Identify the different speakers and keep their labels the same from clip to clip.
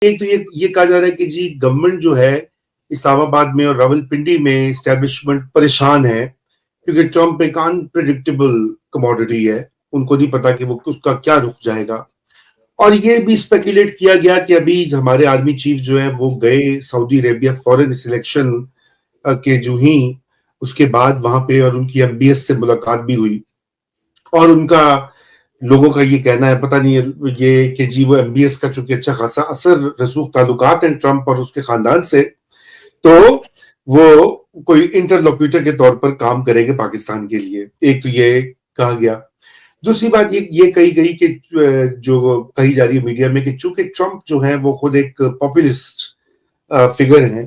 Speaker 1: ایک تو یہ کہا جا رہا ہے کہ جی گورنمنٹ جو ہے اسلام آباد میں اور راولپنڈی میں اسٹیبلشمنٹ پریشان ہے کیونکہ ٹرمپ ایک انپریڈکٹیبل کموڈٹی ہے، ان کو نہیں پتا کہ وہ اس کا کیا رخ جائے گا. اور یہ بھی اسپیکولیٹ کیا گیا کہ ابھی ہمارے آرمی چیف جو ہے وہ گئے سعودی عربیہ فورن سلیکشن کے جو ہی اس کے بعد وہاں پہ، اور ان کی ایم بی ایس سے ملاقات بھی ہوئی، اور ان کا لوگوں کا یہ کہنا ہے، پتہ نہیں یہ کہ جی وہ ایم بی ایس کا چونکہ اچھا خاصا اثر رسوخ تعلقات ہیں ٹرمپ اور اس کے خاندان سے، تو وہ کوئی انٹرلوکیوٹر کے طور پر کام کریں گے پاکستان کے لیے. ایک تو یہ کہا گیا. دوسری بات یہ کہی گئی کہ جو کہی جا رہی ہے میڈیا میں کہ چونکہ ٹرمپ جو ہے وہ خود ایک پاپولسٹ فگر ہیں،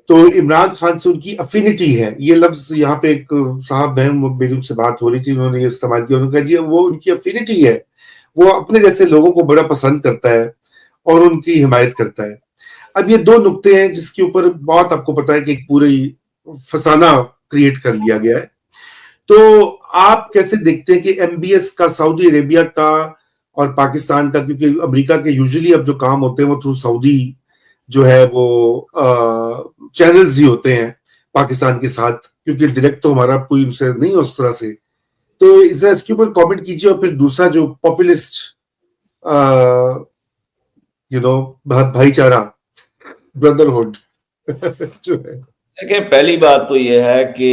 Speaker 1: تو عمران خان سے ان کی افینٹی ہے. یہ لفظ یہاں پہ ایک صاحب ہیں، میری ان سے بات ہو رہی تھی، انہوں نے یہ استعمال کیا، انہوں نے کہا جی وہ ان کی افینٹی ہے، وہ اپنے جیسے لوگوں کو بڑا پسند کرتا ہے اور ان کی حمایت کرتا ہے. اب یہ دو نقطے ہیں جس کے اوپر بہت آپ کو پتا ہے کہ ایک پوری فسانہ کریٹ کر لیا گیا ہے. تو آپ کیسے دیکھتے ہیں کہ ایم بی ایس کا سعودی عربیہ کا اور پاکستان کا، کیونکہ امریکہ کے یوزلی اب جو کام ہوتے ہیں وہ تھرو سعودی جو ہے وہ چینلز ہی ہوتے ہیں پاکستان کے ساتھ، کیونکہ ڈائریکٹ تو ہمارا کوئی ان سے نہیں اس طرح سے. تو اس کے اوپر کامنٹ کیجیے. اور پھر دوسرا جو پاپولسٹ بھائی چارہ بردرہڈ جو ہے.
Speaker 2: دیکھیں، پہلی بات تو یہ ہے کہ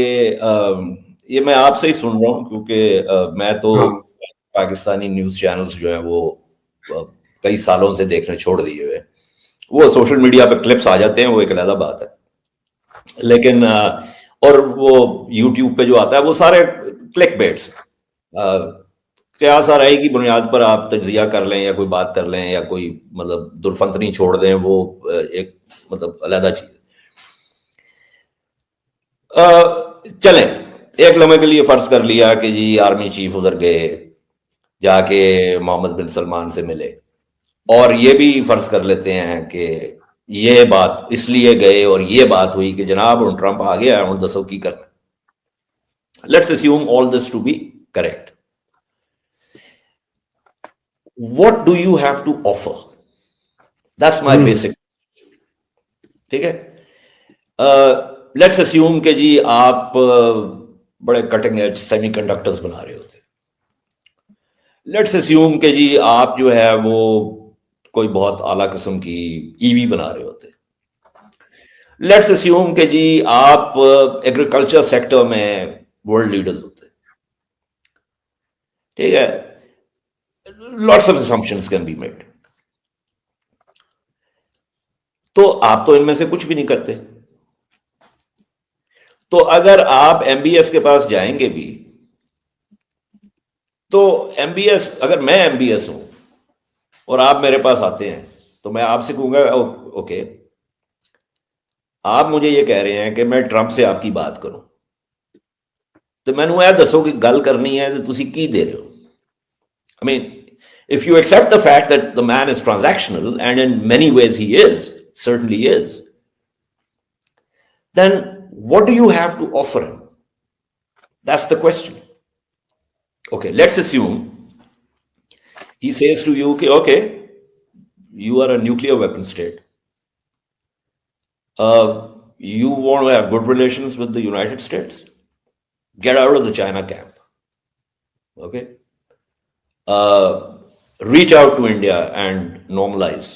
Speaker 2: یہ میں آپ سے ہی سن رہا ہوں، کیونکہ میں تو پاکستانی نیوز چینلز جو ہیں وہ کئی سالوں سے دیکھنے چھوڑ دیے ہوئے. وہ سوشل میڈیا پہ کلپس آ جاتے ہیں، وہ ایک علیحدہ بات ہے، لیکن اور وہ یوٹیوب پہ جو آتا ہے وہ سارے کلک بیٹس، قیاس آرائی کی بنیاد پر آپ تجزیہ کر لیں یا کوئی بات کر لیں یا کوئی مطلب درفنتنی چھوڑ دیں، وہ ایک مطلب علیحدہ چیز. چلیں ایک لمحے کے لیے فرض کر لیا کہ جی آرمی چیف ادھر گئے، جا کے محمد بن سلمان سے ملے، اور یہ بھی فرض کر لیتے ہیں کہ یہ بات اس لیے گئے اور یہ بات ہوئی کہ جناب ان ٹرمپ آ گیا ہوں دسو کی کرنا. Let's assume all this to be correct. What do you have to offer? That's my basic. ٹھیک ہے. لیٹس اسیوم کہ جی آپ بڑے کٹنگ ایج سیمی کنڈکٹرز بنا رہے ہوتے. لیٹس اسیوم کہ جی آپ جو ہے وہ کوئی بہت اعلیٰ قسم کی ای وی بنا رہے ہوتے. لیٹس اسیوم کہ جی آپ ایگریکلچر سیکٹر میں ورلڈ لیڈرز ہوتے. ٹھیک ہے. Lots of assumptions can be made. تو آپ تو ان میں سے کچھ بھی نہیں کرتے. تو اگر آپ ایم بی ایس کے پاس جائیں گے بھی تو ایم بی ایس، اگر میں ایم بی ایس ہوں اور آپ میرے پاس آتے ہیں تو میں آپ سے کہوں گا اوکے آپ مجھے یہ کہہ رہے ہیں کہ میں ٹرمپ سے آپ کی بات کروں، تو میں نے دسو کہ گل کرنی ہے تو تسی کی دے رہے ہو. I mean, if you accept the fact that the man is transactional, and in many ways he is, certainly is, then what do you have to offer him? That's the question. Okay, let's assume he says to you, okay, you are a nuclear weapon state. You want to have good relations with the United States? Get out of the China camp. Okay? Reach out to India and normalize,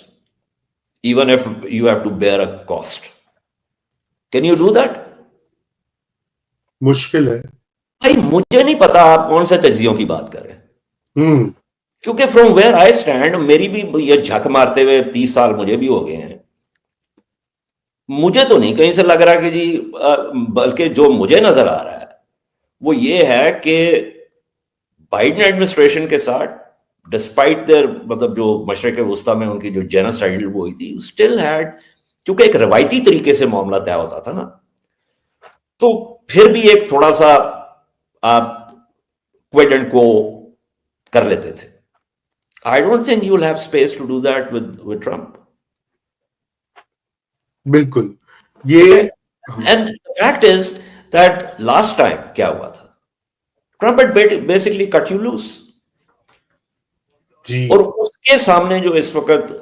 Speaker 2: even if you have to bear a cost. Can you do that?
Speaker 1: مشکل ہے
Speaker 2: بھائی. مجھے نہیں پتا آپ کون سے تجزیوں کی بات کر رہے ہیں، کیونکہ فرام ویئر آئی اسٹینڈ میری بھی یہ جھک مارتے ہوئے 30 سال مجھے بھی ہو گئے ہیں. مجھے تو نہیں کہیں سے لگ رہا کہ جی، بلکہ جو مجھے نظر آ رہا ہے وہ یہ ہے کہ بائیڈن ایڈمنسٹریشن کے ساتھ ڈسپائٹ دیئر مطلب جو مشرق وسطیٰ میں ان کی جو جینوسائیڈ وہ ہوئی تھی، اسٹل ہیڈ، کیونکہ ایک روایتی طریقے سے معاملہ طے ہوتا تھا نا، تو پھر بھی ایک تھوڑا سا آپ کوئٹ اینڈ کو کر لیتے تھے. I don't think you will have space to do that with Trump.
Speaker 1: بالکل. یہ
Speaker 2: and the fact is that last time کیا ہوا تھا، Trump had basically cut you loose. اور اس کے سامنے جو اس وقت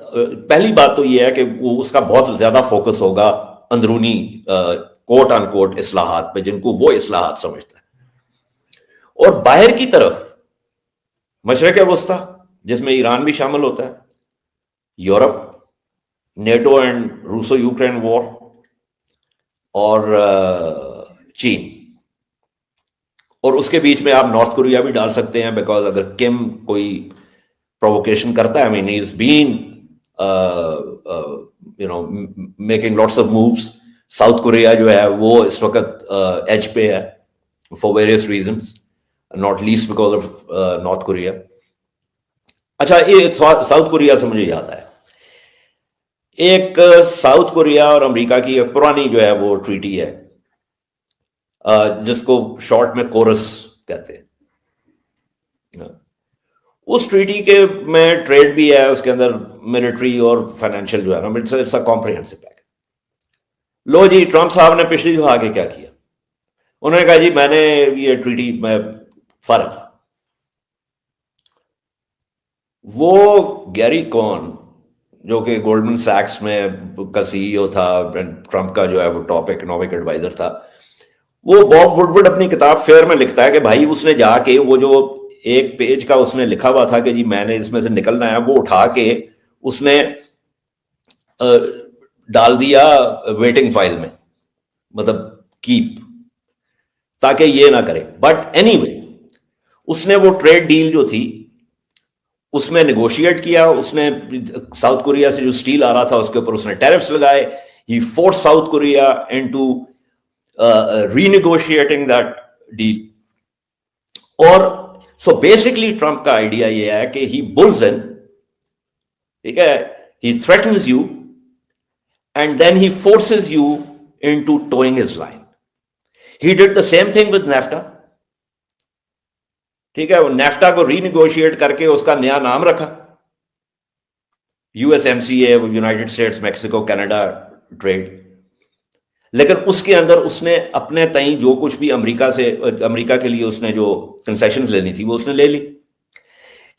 Speaker 2: پہلی بات تو یہ ہے کہ وہ اس کا بہت زیادہ فوکس ہوگا اندرونی کوٹ ان کوٹ اصلاحات پہ، جن کو وہ اصلاحات سمجھتا ہے، اور باہر کی طرف مشرق وسطیٰ جس میں ایران بھی شامل ہوتا ہے، Europe, NATO and Russo Ukraine war, اور چین، اور اس کے بیچ میں آپ نارتھ کوریا بھی ڈال سکتے ہیں، بیکاز اگر کم کوئی پرووکیشن کرتا ہے، I mean he's been making lots of moves. South Korea جو ہے وہ اس وقت ایج پہ ہے for various reasons, not least because of north Korea. اچھا، یہ ساؤتھ کوریا سے مجھے یاد ہے، ایک ساؤتھ کوریا اور امریکہ کی ایک پرانی جو ہے وہ ٹریٹی ہے، جس کو شارٹ میں کورس کہتے ہیں. اس ٹریٹی کے میں ٹریڈ بھی ہے، اس کے اندر ملٹری اور فائنینشیل جو ہے نا، اٹس اے کمپریہنسو پیکج. لو جی، ٹرمپ صاحب نے پچھلی دفعہ آگے کیا کیا، انہوں نے کہا جی میں نے یہ ٹریٹی میں فارغ. وہ گیری کون جو کہ گولڈمن سیکس میں کا سی ای او تھا، ٹرمپ کا جو ہے وہ ٹاپ اکنامک ایڈوائزر تھا، وہ باب وڈورڈ اپنی کتاب فیئر میں لکھتا ہے کہ بھائی اس نے جا کے وہ جو ایک پیج کا اس نے لکھا ہوا تھا کہ جی میں نے اس میں سے نکلنا ہے، وہ اٹھا کے اس نے ڈال دیا ویٹنگ فائل میں، مطلب کیپ، تاکہ یہ نہ کرے. بٹ اینی وے اس نے وہ ٹریڈ ڈیل جو تھی اس میں نیگوشیٹ کیا، اس نے ساؤتھ کوریا سے جو اسٹیل آ رہا تھا اس کے اوپر اس نے ٹیرفس لگائے. He force South Korea into renegotiating that deal. اور سو بیسکلی ٹرمپ کا آئیڈیا یہ ہے کہ ہی بلز ان، ٹھیک ہے، he threatens you and then he forces you into toeing his line. He did the same thing with NAFTA, ٹھیک ہے، وہ نیفٹا کو ری نیگوشیٹ کر کے اس کا نیا نام رکھا، U S M C A, United States Mexico Canada trade. لیکن اس کے اندر اس نے اپنے تئیں جو کچھ بھی امریکہ کے لیے اس نے جو کنسیشنز لینی تھی وہ اس نے لے لی.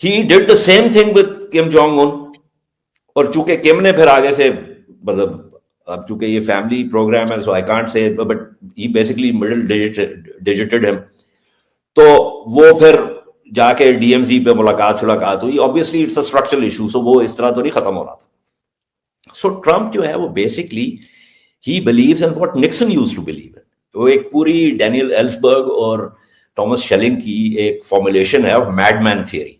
Speaker 2: He did the same thing with Kim Jong Un. اور چونکہ کم نے پھر آگے سے، مطلب اب چونکہ یہ فیملی پروگرام ہے so I can't say, but he basically middle digited ہم، تو وہ پھر جا کے ڈی ایم زی پہ ملاقات ہوئی. Obviously it's a structural issue, so وہ اس طرح تو نہیں ختم ہو رہا تھا. سو ٹرمپ جو ہے وہ basically he believes in what Nixon used to believe in. وہ ایک پوری ڈینیل ایلسبرگ اور ٹامس شیلنگ کی ایک فارمولیشن ہے میڈ مین تھیوری.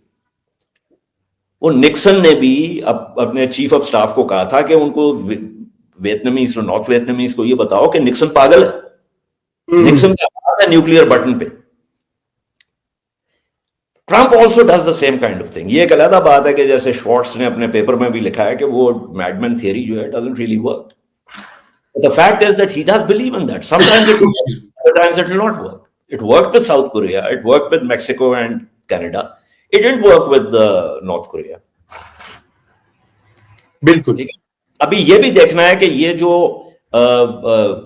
Speaker 2: وہ نکسن نے بھی اپنے چیف آف سٹاف کو کہا تھا کہ ان کو ویتنامیز اور نارتھ ویتنامیز کو یہ بتاؤ کہ نکسن پاگل ہے، نکسن کا ہاتھ ہے نیوکلیئر بٹن پہ. Trump also does the same kind of thing. یہ ایک علیحدہ بات ہے کہ جیسے شوارٹز نے اپنے پیپر میں بھی لکھا ہے کہ وہ میڈ مین تھیوری جو ہے doesn't really work. The fact is that he does believe in that. Sometimes it works, sometimes it will not work. It worked with South Korea, it worked with Mexico and Canada. It didn't work with North Korea.
Speaker 1: بالکل.
Speaker 2: ابھی یہ بھی دیکھنا ہے کہ یہ جو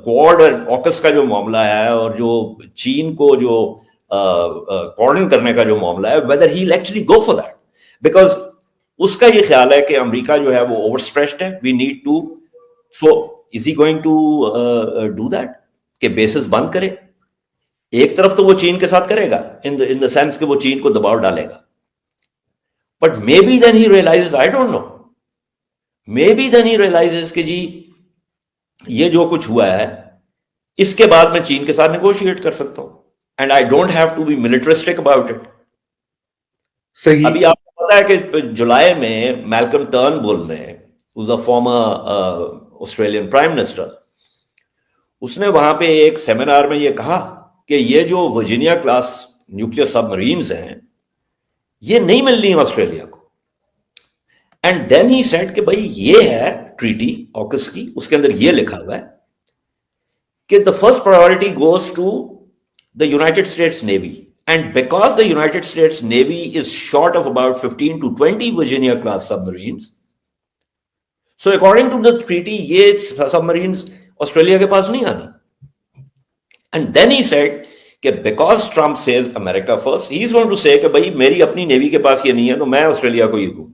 Speaker 2: code اور آکس کا جو معاملہ ہے اور جو چین کو جو کارڈن کرنے کا جو معاملہ ہے، whether he'll actually go for that. Because اس کا یہ خیال ہے کہ امریکہ جو ہے وہ overstretched ہے. We need to, so is he going to do that کہ بیسز بند کرے؟ ایک طرف تو وہ چین کے ساتھ کرے گا in the sense کہ وہ چین کو دباؤ ڈالے گا. But maybe then he realizes, I don't know, maybe then he realizes کہ جی یہ جو کچھ ہوا ہے اس کے بعد میں چین کے ساتھ نیگوشیٹ کر سکتا ہوں and I don't have to be militaristic about it.
Speaker 1: صحیح.
Speaker 2: ابھی آپ کو پتا ہے کہ جولائی میں میلکم ٹرن بول رہے ہیں، who's a former Australian prime minister, اس نے وہاں پہ ایک سیمینار میں یہ کہا کہ یہ جو ورجینیا کلاس نیوکلیئر سب مرینز ہیں یہ نہیں ملنی آسٹریلیا کو. اینڈ دین ہی سیڈ کہ بھائی یہ ہے ٹریٹی آکس کی، اس کے اندر یہ لکھا ہوا ہے کہ the first priority goes to the United States Navy. And because the United States Navy is short of about 15 to 20 Virginia class submarines, so according to the treaty یہ submarines آسٹریلیا کے پاس نہیں آنی. And then he said کہ because Trump says America first, he is going to say کہ بھائی میری اپنی نیوی کے پاس یہ نہیں ہے تو میں آسٹریلیا کو یہ کہوں.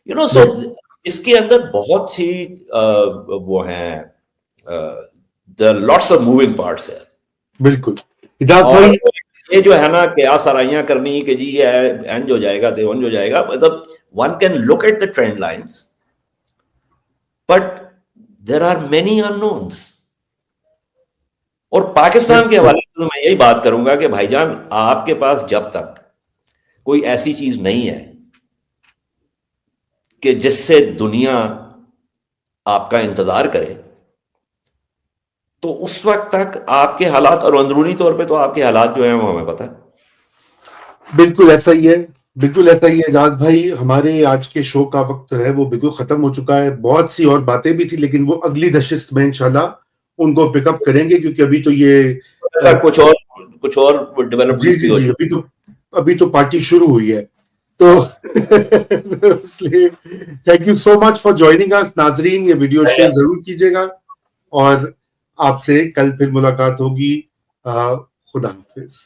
Speaker 2: یو نو سو اس کے اندر بہت سی وہ ہیں لاٹس آف موونگ پارٹس ہے.
Speaker 1: بالکل.
Speaker 2: اور یہ جو ہے نا کہ آسرائیاں کرنی کہ جی یہ انج ہو جائے گا تو انج ہو جائے گا، مطلب one can look at the trend lines but there are many unknowns. اور پاکستان کے حوالے سے تو میں یہی بات کروں گا کہ بھائی جان آپ کے پاس جب تک کوئی ایسی چیز نہیں ہے کہ جس سے دنیا آپ کا انتظار کرے تو اس وقت تک آپ کے حالات، اور اندرونی طور پہ تو آپ کے حالات جو ہیں وہ ہمیں پتہ ہے.
Speaker 1: بالکل ایسا ہی ہے، بالکل ایسا ہی ہے اعجاز بھائی. ہمارے آج کے شو کا وقت ہے وہ بالکل ختم ہو چکا ہے. بہت سی اور باتیں بھی تھی لیکن وہ اگلی نشست میں انشاءاللہ ان کو پک اپ کریں گے، کیونکہ ابھی تو یہ
Speaker 2: کچھ اور ڈیولپمنٹس بھی ہو
Speaker 1: جی ابھی تو پارٹی شروع ہوئی ہے. تو اس لیے thank you so much for joining us. ناظرین یہ ویڈیو شیئر ضرور کیجیے گا اور آپ سے کل پھر ملاقات ہوگی. خدا حافظ.